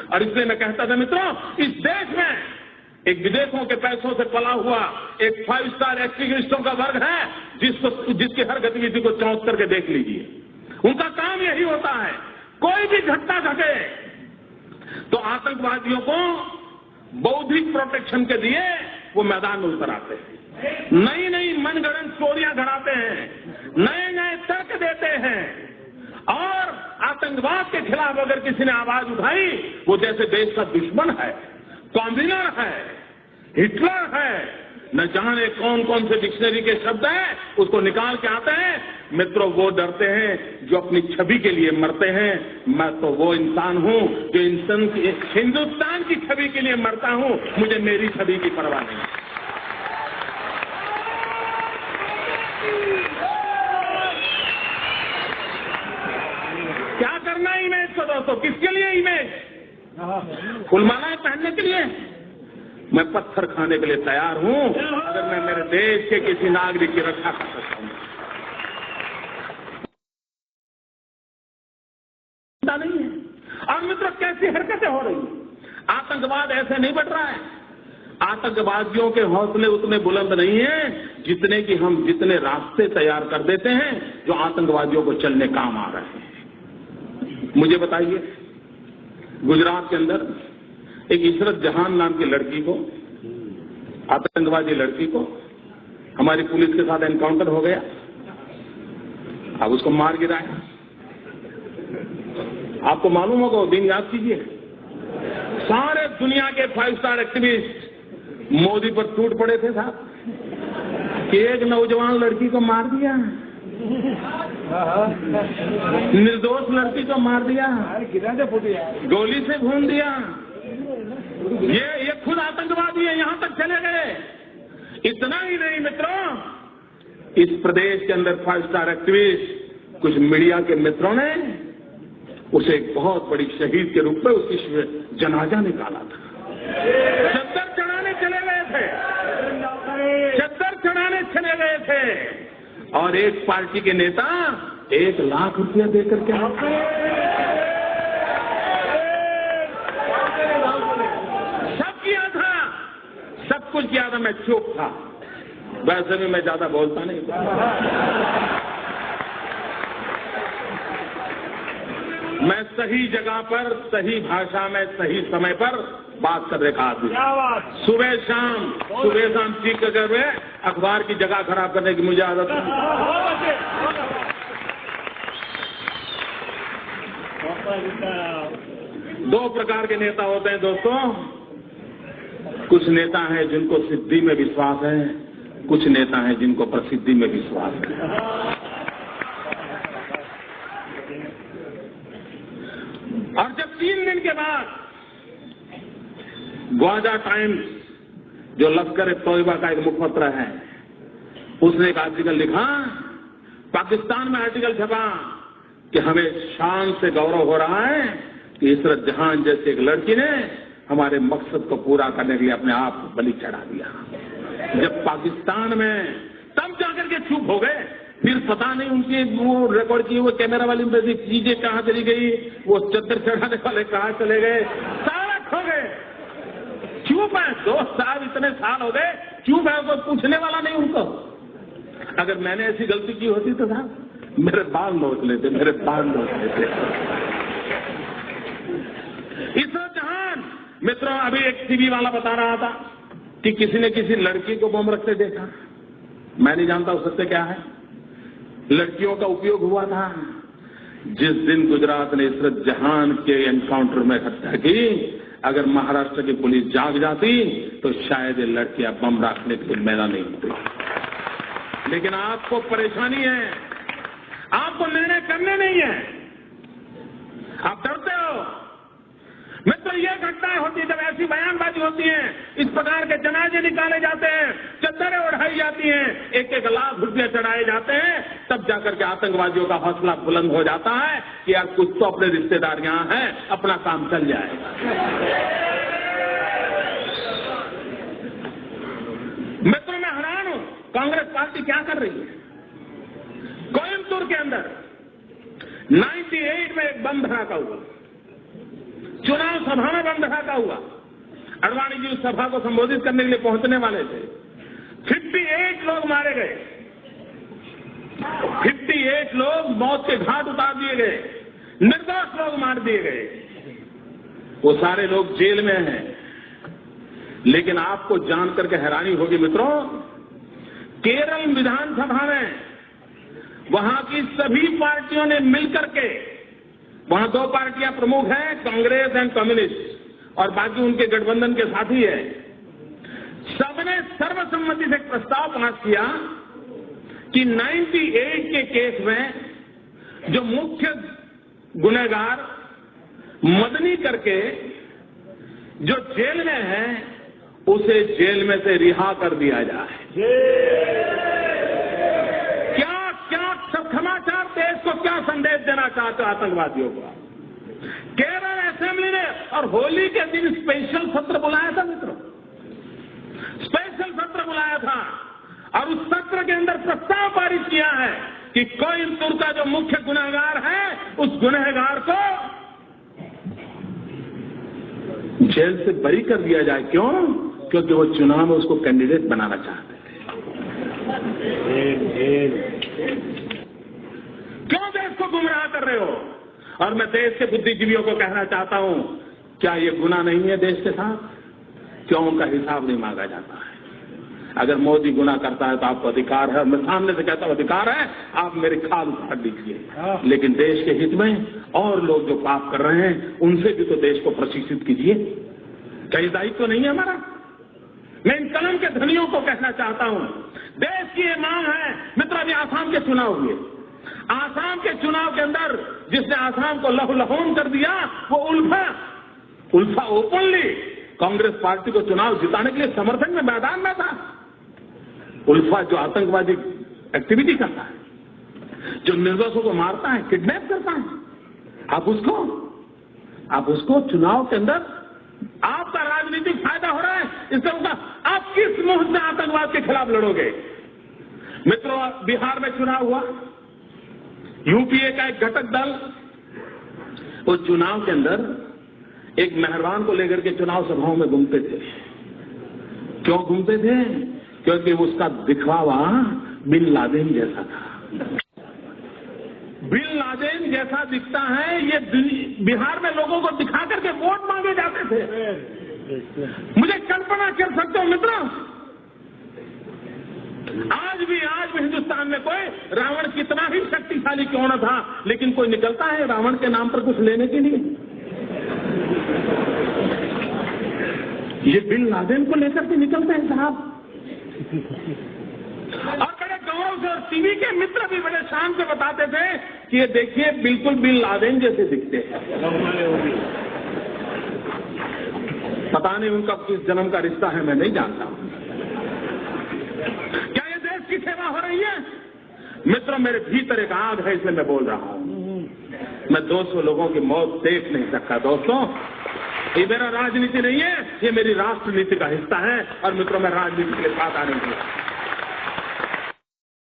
और इसलिए मैं कहता था मित्रों, इस देश में एक विदेशों के पैसों से पला हुआ एक 5 स्टार एक्टिविस्टों का वर्ग है जिसकी हर गतिविधि को चौंक करके देख लीजिए। उनका काम यही होता है, कोई भी घटना घटे तो आतंकवादियों को बौद्धिक प्रोटेक्शन के लिए वो मैदान में उतर आते हैं, नई नई मनगढ़ंत स्टोरियां गढ़ाते हैं, नए नए तर्क देते हैं और आतंकवाद के खिलाफ अगर किसी ने आवाज उठाई, वो जैसे देश का दुश्मन है, कॉम्बिनर है, हिटलर है, न जाने कौन कौन से डिक्शनरी के शब्द हैं उसको निकाल के आते हैं। मित्रों, वो डरते हैं जो अपनी छवि के लिए मरते हैं। मैं तो वो इंसान हूं जो हिंदुस्तान की छवि के लिए मरता हूं, मुझे मेरी छवि की परवाह नहीं। क्या करना है इमेज को दोस्तों? किसके लिए इमेज? फुलमालाएं पहनने के लिए? मैं पत्थर खाने के लिए तैयार हूं अगर मैं मेरे देश के किसी नागरिक की रक्षा कर सकता हूं। नहीं है। और मित्रों, कैसी हरकतें हो रही हैं? आतंकवाद ऐसे नहीं बढ़ रहा है। आतंकवादियों के हौसले उतने बुलंद नहीं हैं जितने कि हम जितने रास्ते तैयार कर देते हैं जो आतंकवादियों को चलने काम आ रहे हैं। मुझे बताइए, गुजरात के अंदर एक इशरत जहान नाम की लड़की को, आतंकवादी लड़की को, हमारी पुलिस के साथ एनकाउंटर हो गया। अब उसको मार गिराया। आपको मालूम होगा, वो दिन याद कीजिए, सारे दुनिया के 5 स्टार एक्टिविस्ट मोदी पर टूट पड़े थे साहब कि एक नौजवान लड़की को मार दिया, निर्दोष लड़की को मार दिया, गोली से भून दिया। ये खुद आतंकवादी है, यहां तक चले गए। इतना ही नहीं मित्रों, इस प्रदेश के अंदर 5 स्टार एक्टिविस्ट, कुछ मीडिया के मित्रों ने उसे एक बहुत बड़ी शहीद के रूप में उसकी जनाजा निकाला था। चद्दर चढ़ाने चले गए थे, चद्दर चढ़ाने चले गए थे और एक पार्टी के नेता 1 लाख रुपया देकर के सब किया था, सब कुछ किया था। मैं चुप था, वैसे भी मैं ज्यादा बोलता नहीं था। मैं सही जगह पर, सही भाषा में, सही समय पर बात करने का आदमी। सुबह शाम चीख कर अखबार की जगह खराब करने की मुझे आदत है। दो प्रकार के नेता होते हैं दोस्तों। कुछ नेता हैं जिनको सिद्धि में विश्वास है, कुछ नेता हैं जिनको प्रसिद्धि में विश्वास है। और जब 3 दिन के बाद ग्वाजा टाइम्स, जो लश्कर तोयबा का एक मुखपत्र है, उसने एक आर्टिकल लिखा, पाकिस्तान में आर्टिकल छपा कि हमें शान से गौरव हो रहा है कि इशरत जहान जैसे एक लड़की ने हमारे मकसद को पूरा करने के लिए अपने आप को बलि चढ़ा दिया। जब पाकिस्तान में, तब जाकर के चुप हो गए। फिर पता नहीं उनकी वो रिकॉर्ड की वो कैमरा वाली चीजें कहां चली गई, वो चद्दर चढ़ाने वाले कहां चले गए, सारा खो गए। चुप है 2 साल, इतने साल हो गए, चुप है, कोई पूछने वाला नहीं उनको। अगर मैंने ऐसी गलती की होती तो साहब मेरे बाल नोच लेते, मेरे बाल नोच लेते। इशरत जहान, मित्रों, अभी एक टीवी वाला बता रहा था कि किसी ने किसी लड़की को बम रखते देखा। मैं नहीं जानता उस सत्य क्या है। लड़कियों का उपयोग हुआ था। जिस दिन गुजरात ने इशरत जहान के एनकाउंटर में हत्या की, अगर महाराष्ट्र की पुलिस जाग जाती तो शायद ये लड़कियां बम रखने के लिए मैदान नहीं होती। लेकिन आपको परेशानी है, आपको निर्णय करने नहीं है, आप डरते हो। मित्र, ये घटनाएं होती है जब ऐसी बयानबाजी होती है, इस प्रकार के जनाजे निकाले जाते हैं, चद्दरें उड़ाई जाती हैं, 1-1 लाख रुपये चढ़ाए जाते हैं, तब जाकर के आतंकवादियों का हौसला बुलंद हो जाता है कि यार कुछ तो अपने रिश्तेदार यहां हैं, अपना काम चल जाएगा। मित्रों, मैं हैरान हूं, कांग्रेस पार्टी क्या कर रही है। कोयम्बटूर के अंदर 98 में एक बम धमाका हुआ, चुनाव सभा में बम धमाका हुआ। अडवाणी जी उस सभा को संबोधित करने के लिए पहुंचने वाले थे। 58 लोग मारे गए, 58 लोग मौत के घाट उतार दिए गए, निर्दोष लोग मार दिए गए। वो सारे लोग जेल में हैं। लेकिन आपको जानकर के हैरानी होगी मित्रों, केरल विधानसभा में वहां की सभी पार्टियों ने मिलकर के, वहां 2 पार्टियां प्रमुख हैं, कांग्रेस एंड कम्युनिस्ट, और बाकी उनके गठबंधन के साथी है, सबने सर्वसम्मति से एक प्रस्ताव पास किया कि 98 के केस में जो मुख्य गुनहगार मदनी करके जो जेल में है उसे जेल में से रिहा कर दिया जाए। क्या क्या सब समाचार देश को क्या संदेश देना चाहते हो आतंकवादियों को? केरल असेंबली ने और होली के दिन स्पेशल सत्र बुलाया था मित्रों, स्पेशल सत्र बुलाया था, और उस सत्र के अंदर प्रस्ताव पारित किया है कि कोयंबटूर का जो मुख्य गुनहगार है उस गुनहगार को जेल से बरी कर दिया जाए। क्यों? क्योंकि वो चुनाव में उसको कैंडिडेट बनाना चाहते थे। क्यों देश को गुमराह कर रहे हो? और मैं देश के बुद्धिजीवियों को कहना चाहता हूं, क्या ये गुनाह नहीं है देश के साथ? क्यों उनका हिसाब नहीं मांगा जाता है? अगर मोदी गुनाह करता है तो आपको अधिकार है, मैं सामने से कहता हूं अधिकार है, आप मेरी खाल उखाड़ दीजिए, लेकिन देश के हित में और लोग जो पाप कर रहे हैं उनसे भी तो देश को प्रशिक्षित कीजिए। क्या ये दायित्व नहीं है हमारा? मैं इन कलम के धनियों को कहना चाहता हूं, देश की ये मांग है मित्रों। अभी आसाम के चुनाव हुए, आसाम के चुनाव के अंदर जिसने आसाम को लहूलुहान कर दिया वो उल्फा ओपनली कांग्रेस पार्टी को चुनाव जिताने के लिए समर्थन में मैदान में था। उल्फा जो आतंकवादी एक्टिविटी करता है, जो निर्दोषों को मारता है, किडनैप करता है, आप उसको चुनाव के अंदर आपका राजनीतिक फायदा हो रहा है, इससे उनका आप किस मुंह से आतंकवाद के खिलाफ लड़ोगे? मित्रों, बिहार में चुनाव हुआ, यूपीए का एक घटक दल वो चुनाव के अंदर एक मेहरबान को लेकर के चुनाव सभाओं में घूमते थे। क्यों घूमते थे? क्योंकि उसका दिखावा बिन लादेन जैसा था। बिन लादेन जैसा दिखता है, ये बिहार में लोगों को दिखा करके वोट मांगे जाते थे। मुझे कल्पना कर सकते हो मित्रों, आज भी हिंदुस्तान में कोई रावण कितना ही शक्तिशाली क्यों न था, लेकिन कोई निकलता है रावण के नाम पर कुछ लेने के लिए। ये बिन लादेन को लेकर के निकलते हैं साहब, और बड़े गौरव से, और टीवी के मित्र भी बड़े शान से बताते थे कि ये देखिए बिल्कुल बिन लादेन जैसे दिखते हैं। पता नहीं उनका किस जन्म का रिश्ता है, मैं नहीं जानता। क्या ये देश की सेवा हो रही है? मित्रों, मेरे भीतर एक आग है, इसलिए मैं बोल रहा हूं। मैं 200 लोगों की मौत देख नहीं सकता दोस्तों। ये मेरा राजनीति नहीं है, ये मेरी राष्ट्र नीति का हिस्सा है, और मित्रों मैं राजनीति के लिए साथ आने की